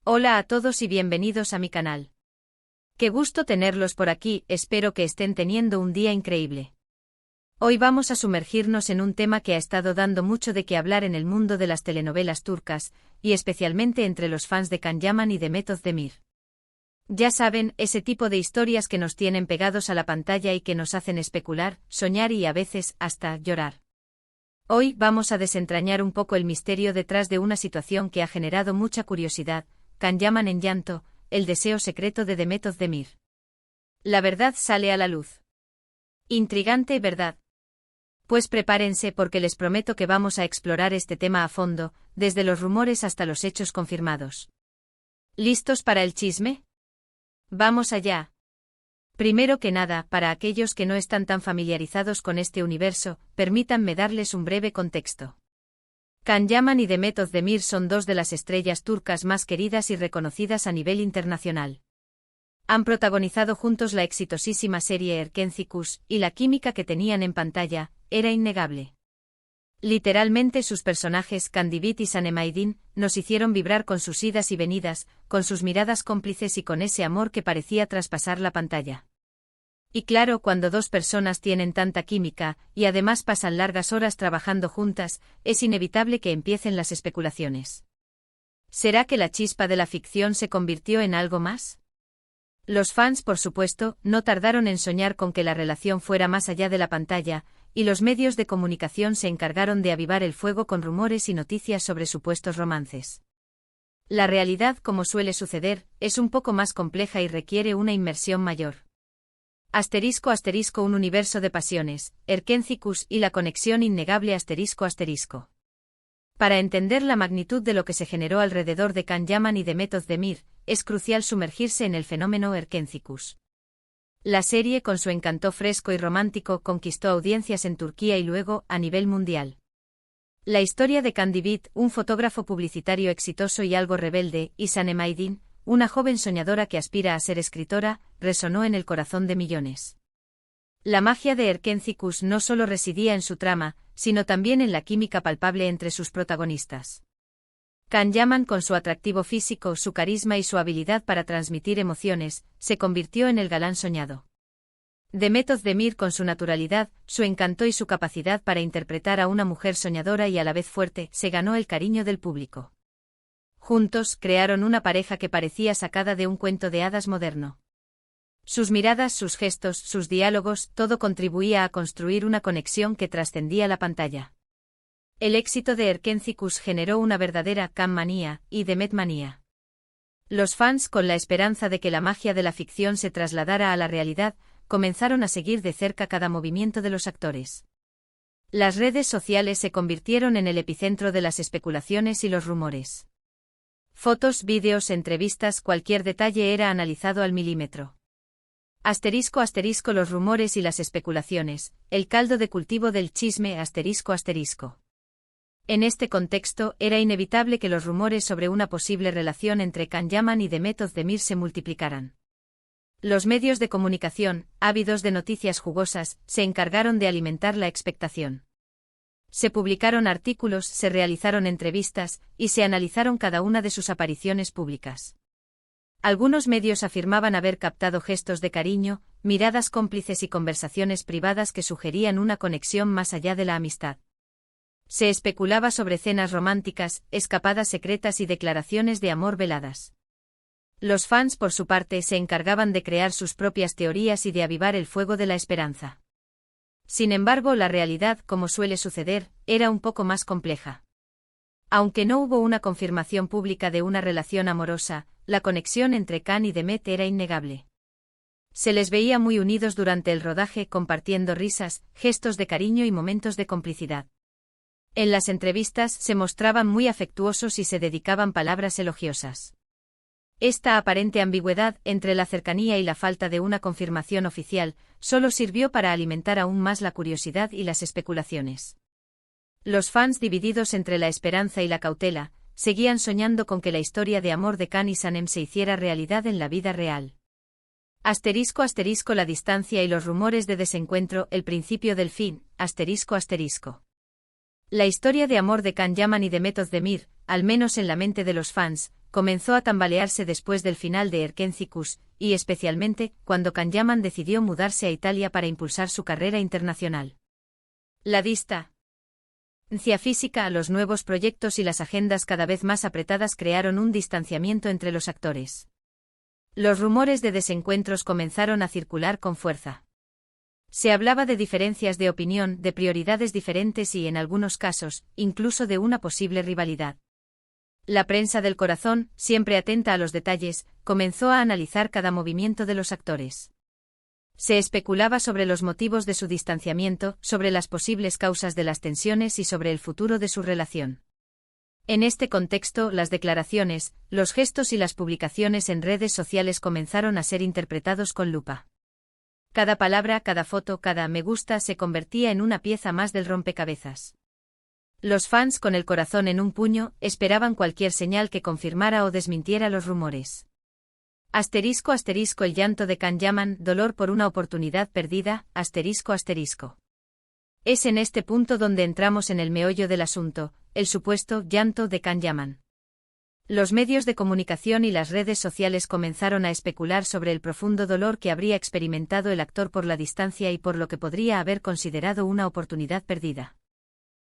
Hola a todos y bienvenidos a mi canal. Qué gusto tenerlos por aquí, espero que estén teniendo un día increíble. Hoy vamos a sumergirnos en un tema que ha estado dando mucho de qué hablar en el mundo de las telenovelas turcas, y especialmente entre los fans de Can Yaman y Demet Özdemir. Ya saben, ese tipo de historias que nos tienen pegados a la pantalla y que nos hacen especular, soñar y a veces hasta llorar. Hoy vamos a desentrañar un poco el misterio detrás de una situación que ha generado mucha curiosidad. Can Yaman en llanto, el deseo secreto de Demet Özdemir. La verdad sale a la luz. Intrigante, ¿verdad? Pues prepárense porque les prometo que vamos a explorar este tema a fondo, desde los rumores hasta los hechos confirmados. ¿Listos para el chisme? Vamos allá. Primero que nada, para aquellos que no están tan familiarizados con este universo, permítanme darles un breve contexto. Can Yaman y Demet Özdemir son dos de las estrellas turcas más queridas y reconocidas a nivel internacional. Han protagonizado juntos la exitosísima serie Erkenci Kuş, y la química que tenían en pantalla era innegable. Literalmente sus personajes Kandibit y Sanem Aydin nos hicieron vibrar con sus idas y venidas, con sus miradas cómplices y con ese amor que parecía traspasar la pantalla. Y claro, cuando dos personas tienen tanta química, y además pasan largas horas trabajando juntas, es inevitable que empiecen las especulaciones. ¿Será que la chispa de la ficción se convirtió en algo más? Los fans, por supuesto, no tardaron en soñar con que la relación fuera más allá de la pantalla, y los medios de comunicación se encargaron de avivar el fuego con rumores y noticias sobre supuestos romances. La realidad, como suele suceder, es un poco más compleja y requiere una inmersión mayor. *** Un universo de pasiones, Erkenci Kuş y la conexión innegable ***. Para entender la magnitud de lo que se generó alrededor de Can Yaman y Demet Özdemir, es crucial sumergirse en el fenómeno Erkenci Kuş. La serie, con su encanto fresco y romántico, conquistó audiencias en Turquía y luego, a nivel mundial. La historia de Kandibit, un fotógrafo publicitario exitoso y algo rebelde, y Sanem Aydin, una joven soñadora que aspira a ser escritora, resonó en el corazón de millones. La magia de Erkenci Kuş no solo residía en su trama, sino también en la química palpable entre sus protagonistas. Can Yaman, con su atractivo físico, su carisma y su habilidad para transmitir emociones, se convirtió en el galán soñado. Demet Özdemir, con su naturalidad, su encanto y su capacidad para interpretar a una mujer soñadora y a la vez fuerte, se ganó el cariño del público. Juntos, crearon una pareja que parecía sacada de un cuento de hadas moderno. Sus miradas, sus gestos, sus diálogos, todo contribuía a construir una conexión que trascendía la pantalla. El éxito de Erkenci Kuş generó una verdadera Can manía y Demet manía. Los fans, con la esperanza de que la magia de la ficción se trasladara a la realidad, comenzaron a seguir de cerca cada movimiento de los actores. Las redes sociales se convirtieron en el epicentro de las especulaciones y los rumores. Fotos, vídeos, entrevistas, cualquier detalle era analizado al milímetro. ***, los rumores y las especulaciones, el caldo de cultivo del chisme ***. En este contexto, era inevitable que los rumores sobre una posible relación entre Can Yaman y Demet Özdemir se multiplicaran. Los medios de comunicación, ávidos de noticias jugosas, se encargaron de alimentar la expectación. Se publicaron artículos, se realizaron entrevistas, y se analizaron cada una de sus apariciones públicas. Algunos medios afirmaban haber captado gestos de cariño, miradas cómplices y conversaciones privadas que sugerían una conexión más allá de la amistad. Se especulaba sobre cenas románticas, escapadas secretas y declaraciones de amor veladas. Los fans, por su parte, se encargaban de crear sus propias teorías y de avivar el fuego de la esperanza. Sin embargo, la realidad, como suele suceder, era un poco más compleja. Aunque no hubo una confirmación pública de una relación amorosa, la conexión entre Can y Demet era innegable. Se les veía muy unidos durante el rodaje, compartiendo risas, gestos de cariño y momentos de complicidad. En las entrevistas se mostraban muy afectuosos y se dedicaban palabras elogiosas. Esta aparente ambigüedad entre la cercanía y la falta de una confirmación oficial solo sirvió para alimentar aún más la curiosidad y las especulaciones. Los fans, divididos entre la esperanza y la cautela, seguían soñando con que la historia de amor de Can y Sanem se hiciera realidad en la vida real. ***, la distancia y los rumores de desencuentro, el principio del fin, ***. La historia de amor de Can Yaman y Demet Özdemir, al menos en la mente de los fans, comenzó a tambalearse después del final de Erkencicus, y especialmente cuando Kanyaman decidió mudarse a Italia para impulsar su carrera internacional. La distancia física, los nuevos proyectos y las agendas cada vez más apretadas crearon un distanciamiento entre los actores. Los rumores de desencuentros comenzaron a circular con fuerza. Se hablaba de diferencias de opinión, de prioridades diferentes y, en algunos casos, incluso de una posible rivalidad. La prensa del corazón, siempre atenta a los detalles, comenzó a analizar cada movimiento de los actores. Se especulaba sobre los motivos de su distanciamiento, sobre las posibles causas de las tensiones y sobre el futuro de su relación. En este contexto, las declaraciones, los gestos y las publicaciones en redes sociales comenzaron a ser interpretados con lupa. Cada palabra, cada foto, cada me gusta se convertía en una pieza más del rompecabezas. Los fans, con el corazón en un puño, esperaban cualquier señal que confirmara o desmintiera los rumores. Asterisco asterisco el llanto de Kanyaman, dolor por una oportunidad perdida, asterisco asterisco. Es en este punto donde entramos en el meollo del asunto, el supuesto llanto de Kanyaman. Los medios de comunicación y las redes sociales comenzaron a especular sobre el profundo dolor que habría experimentado el actor por la distancia y por lo que podría haber considerado una oportunidad perdida.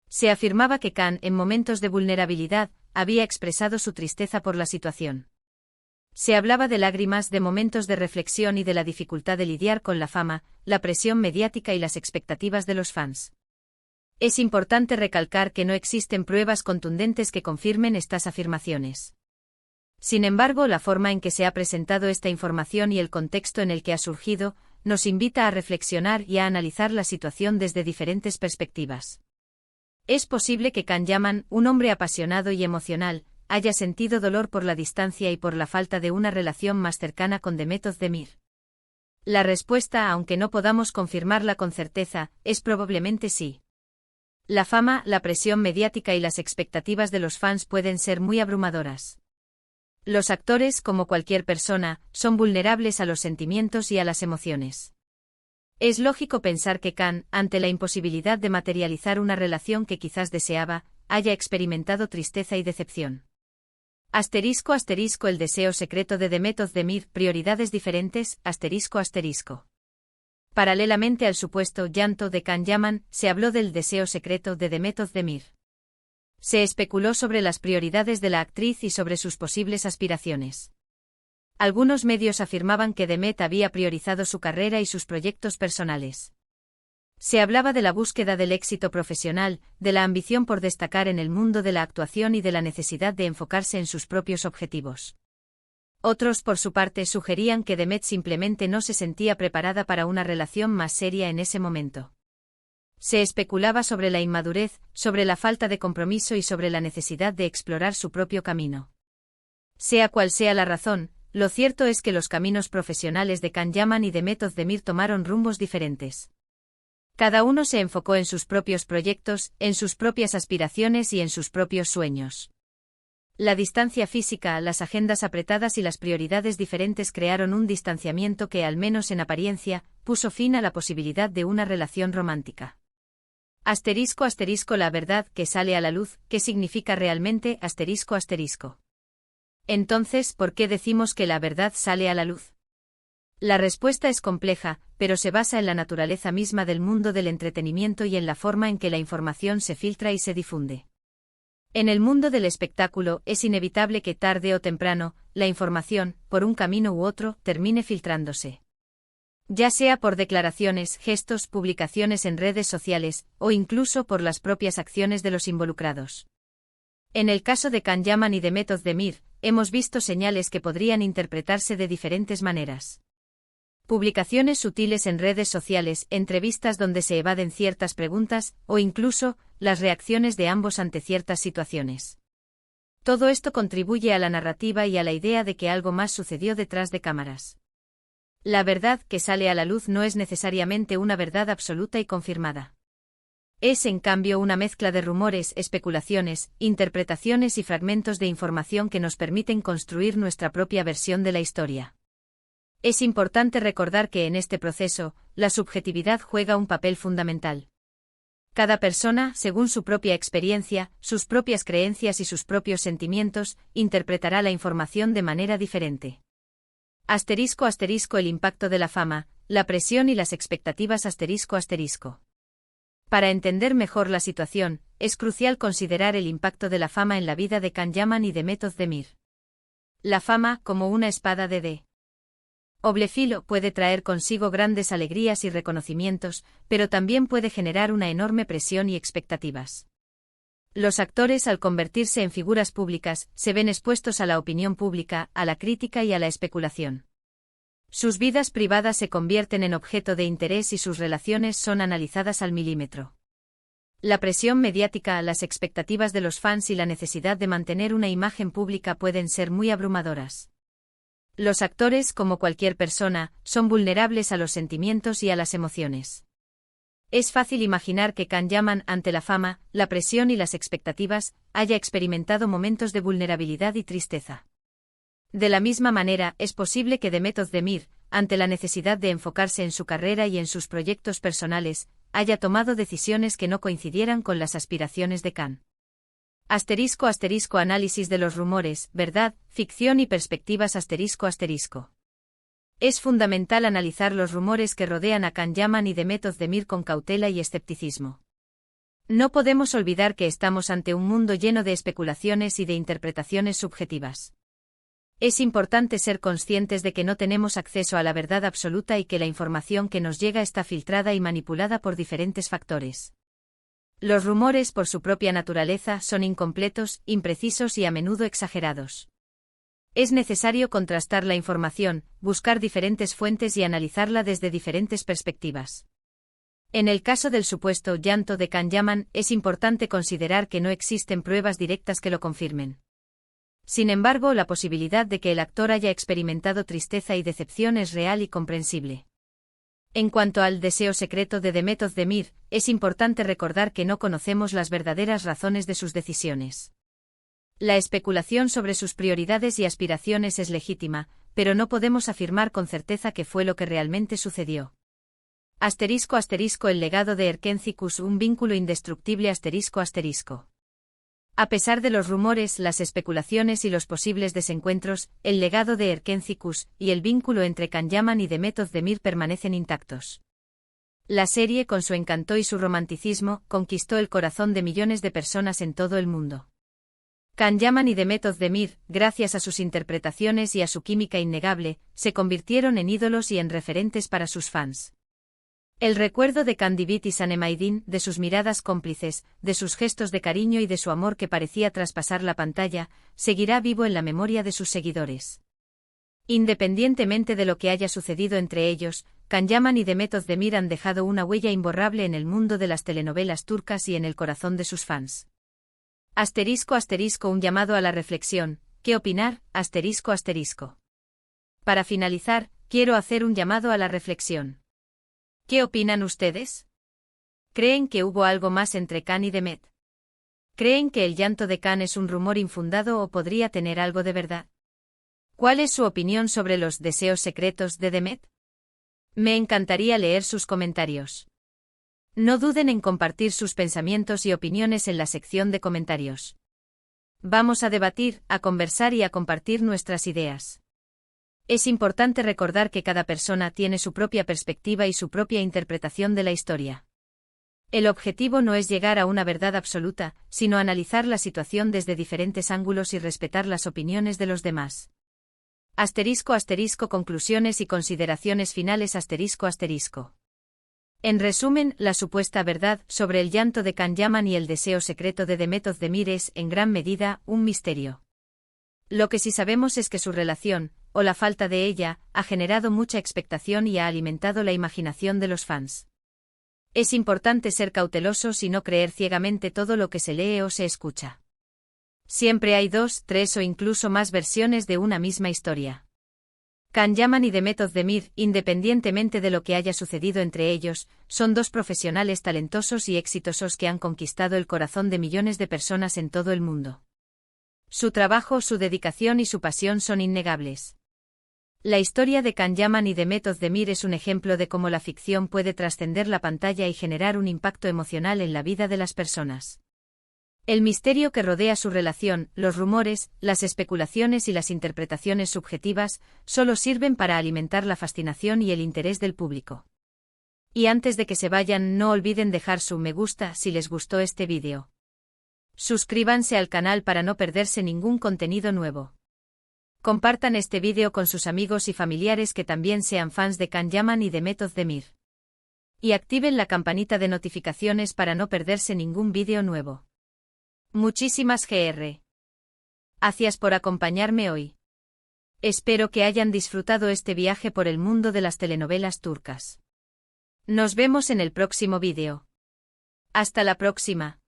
Se afirmaba que Kan, en momentos de vulnerabilidad, había expresado su tristeza por la situación. Se hablaba de lágrimas, de momentos de reflexión y de la dificultad de lidiar con la fama, la presión mediática y las expectativas de los fans. Es importante recalcar que no existen pruebas contundentes que confirmen estas afirmaciones. Sin embargo, la forma en que se ha presentado esta información y el contexto en el que ha surgido, nos invita a reflexionar y a analizar la situación desde diferentes perspectivas. Es posible que Kanyaman, un hombre apasionado y emocional, haya sentido dolor por la distancia y por la falta de una relación más cercana con Demet Özdemir. La respuesta, aunque no podamos confirmarla con certeza, es probablemente sí. La fama, la presión mediática y las expectativas de los fans pueden ser muy abrumadoras. Los actores, como cualquier persona, son vulnerables a los sentimientos y a las emociones. Es lógico pensar que Kan, ante la imposibilidad de materializar una relación que quizás deseaba, haya experimentado tristeza y decepción. Asterisco asterisco el deseo secreto de Demet Özdemir, prioridades diferentes, asterisco asterisco. Paralelamente al supuesto llanto de Kanyaman, se habló del deseo secreto de Demet Özdemir. Se especuló sobre las prioridades de la actriz y sobre sus posibles aspiraciones. Algunos medios afirmaban que Demet había priorizado su carrera y sus proyectos personales. Se hablaba de la búsqueda del éxito profesional, de la ambición por destacar en el mundo de la actuación y de la necesidad de enfocarse en sus propios objetivos. Otros, por su parte, sugerían que Demet simplemente no se sentía preparada para una relación más seria en ese momento. Se especulaba sobre la inmadurez, sobre la falta de compromiso y sobre la necesidad de explorar su propio camino. Sea cual sea la razón, lo cierto es que los caminos profesionales de Kanyaman y Demet Özdemir tomaron rumbos diferentes. Cada uno se enfocó en sus propios proyectos, en sus propias aspiraciones y en sus propios sueños. La distancia física, las agendas apretadas y las prioridades diferentes crearon un distanciamiento que, al menos en apariencia, puso fin a la posibilidad de una relación romántica. Asterisco asterisco la verdad que sale a la luz, ¿qué significa realmente asterisco asterisco? Entonces, ¿por qué decimos que la verdad sale a la luz? La respuesta es compleja, pero se basa en la naturaleza misma del mundo del entretenimiento y en la forma en que la información se filtra y se difunde. En el mundo del espectáculo, es inevitable que tarde o temprano, la información, por un camino u otro, termine filtrándose. Ya sea por declaraciones, gestos, publicaciones en redes sociales, o incluso por las propias acciones de los involucrados. En el caso de Kanyaman y Demet Özdemir, hemos visto señales que podrían interpretarse de diferentes maneras. Publicaciones sutiles en redes sociales, entrevistas donde se evaden ciertas preguntas, o incluso, las reacciones de ambos ante ciertas situaciones. Todo esto contribuye a la narrativa y a la idea de que algo más sucedió detrás de cámaras. La verdad que sale a la luz no es necesariamente una verdad absoluta y confirmada. Es, en cambio, una mezcla de rumores, especulaciones, interpretaciones y fragmentos de información que nos permiten construir nuestra propia versión de la historia. Es importante recordar que en este proceso, la subjetividad juega un papel fundamental. Cada persona, según su propia experiencia, sus propias creencias y sus propios sentimientos, interpretará la información de manera diferente. *** El impacto de la fama, la presión y las expectativas ***. Para entender mejor la situación, es crucial considerar el impacto de la fama en la vida de Can Yaman y de Method Demir. La fama, como una espada de doble filo, puede traer consigo grandes alegrías y reconocimientos, pero también puede generar una enorme presión y expectativas. Los actores, al convertirse en figuras públicas, se ven expuestos a la opinión pública, a la crítica y a la especulación. Sus vidas privadas se convierten en objeto de interés y sus relaciones son analizadas al milímetro. La presión mediática, las expectativas de los fans y la necesidad de mantener una imagen pública pueden ser muy abrumadoras. Los actores, como cualquier persona, son vulnerables a los sentimientos y a las emociones. Es fácil imaginar que Can Yaman, ante la fama, la presión y las expectativas, haya experimentado momentos de vulnerabilidad y tristeza. De la misma manera, es posible que Method Demir, ante la necesidad de enfocarse en su carrera y en sus proyectos personales, haya tomado decisiones que no coincidieran con las aspiraciones de Can. *** Análisis de los rumores, verdad, ficción y perspectivas ***. Es fundamental analizar los rumores que rodean a Can Yaman y Method Demir con cautela y escepticismo. No podemos olvidar que estamos ante un mundo lleno de especulaciones y de interpretaciones subjetivas. Es importante ser conscientes de que no tenemos acceso a la verdad absoluta y que la información que nos llega está filtrada y manipulada por diferentes factores. Los rumores, por su propia naturaleza, son incompletos, imprecisos y a menudo exagerados. Es necesario contrastar la información, buscar diferentes fuentes y analizarla desde diferentes perspectivas. En el caso del supuesto llanto de Can Yaman, es importante considerar que no existen pruebas directas que lo confirmen. Sin embargo, la posibilidad de que el actor haya experimentado tristeza y decepción es real y comprensible. En cuanto al deseo secreto de Method Demir, es importante recordar que no conocemos las verdaderas razones de sus decisiones. La especulación sobre sus prioridades y aspiraciones es legítima, pero no podemos afirmar con certeza qué fue lo que realmente sucedió. *** El legado de Erkenci-Kus, un vínculo indestructible ***. A pesar de los rumores, las especulaciones y los posibles desencuentros, el legado de Erkenci-Kus y el vínculo entre Can Yaman y Method Demir permanecen intactos. La serie, con su encanto y su romanticismo, conquistó el corazón de millones de personas en todo el mundo. Can Yaman y Method Demir, gracias a sus interpretaciones y a su química innegable, se convirtieron en ídolos y en referentes para sus fans. El recuerdo de Candivit y Sanemaidin, de sus miradas cómplices, de sus gestos de cariño y de su amor que parecía traspasar la pantalla, seguirá vivo en la memoria de sus seguidores. Independientemente de lo que haya sucedido entre ellos, Can Yaman y Method Demir han dejado una huella imborrable en el mundo de las telenovelas turcas y en el corazón de sus fans. *** Un llamado a la reflexión. ¿Qué opinar? ***. Para finalizar, quiero hacer un llamado a la reflexión. ¿Qué opinan ustedes? ¿Creen que hubo algo más entre Can y Demet? ¿Creen que el llanto de Can es un rumor infundado o podría tener algo de verdad? ¿Cuál es su opinión sobre los deseos secretos de Demet? Me encantaría leer sus comentarios. No duden en compartir sus pensamientos y opiniones en la sección de comentarios. Vamos a debatir, a conversar y a compartir nuestras ideas. Es importante recordar que cada persona tiene su propia perspectiva y su propia interpretación de la historia. El objetivo no es llegar a una verdad absoluta, sino analizar la situación desde diferentes ángulos y respetar las opiniones de los demás. ***. Conclusiones y consideraciones finales ***. En resumen, la supuesta verdad sobre el llanto de Can Yaman y el deseo secreto de Method Demir es, en gran medida, un misterio. Lo que sí sabemos es que su relación, o la falta de ella, ha generado mucha expectación y ha alimentado la imaginación de los fans. Es importante ser cautelosos y no creer ciegamente todo lo que se lee o se escucha. Siempre hay 2, 3 o incluso más versiones de una misma historia. Can Yaman y Method Demir, independientemente de lo que haya sucedido entre ellos, son 2 profesionales talentosos y exitosos que han conquistado el corazón de millones de personas en todo el mundo. Su trabajo, su dedicación y su pasión son innegables. La historia de Can Yaman y Demet Özdemir es un ejemplo de cómo la ficción puede trascender la pantalla y generar un impacto emocional en la vida de las personas. El misterio que rodea su relación, los rumores, las especulaciones y las interpretaciones subjetivas, solo sirven para alimentar la fascinación y el interés del público. Y antes de que se vayan, no olviden dejar su me gusta si les gustó este vídeo. Suscríbanse al canal para no perderse ningún contenido nuevo. Compartan este vídeo con sus amigos y familiares que también sean fans de Can Yaman y Demet Özdemir. Y activen la campanita de notificaciones para no perderse ningún vídeo nuevo. Muchísimas gracias por acompañarme hoy. Espero que hayan disfrutado este viaje por el mundo de las telenovelas turcas. Nos vemos en el próximo vídeo. Hasta la próxima.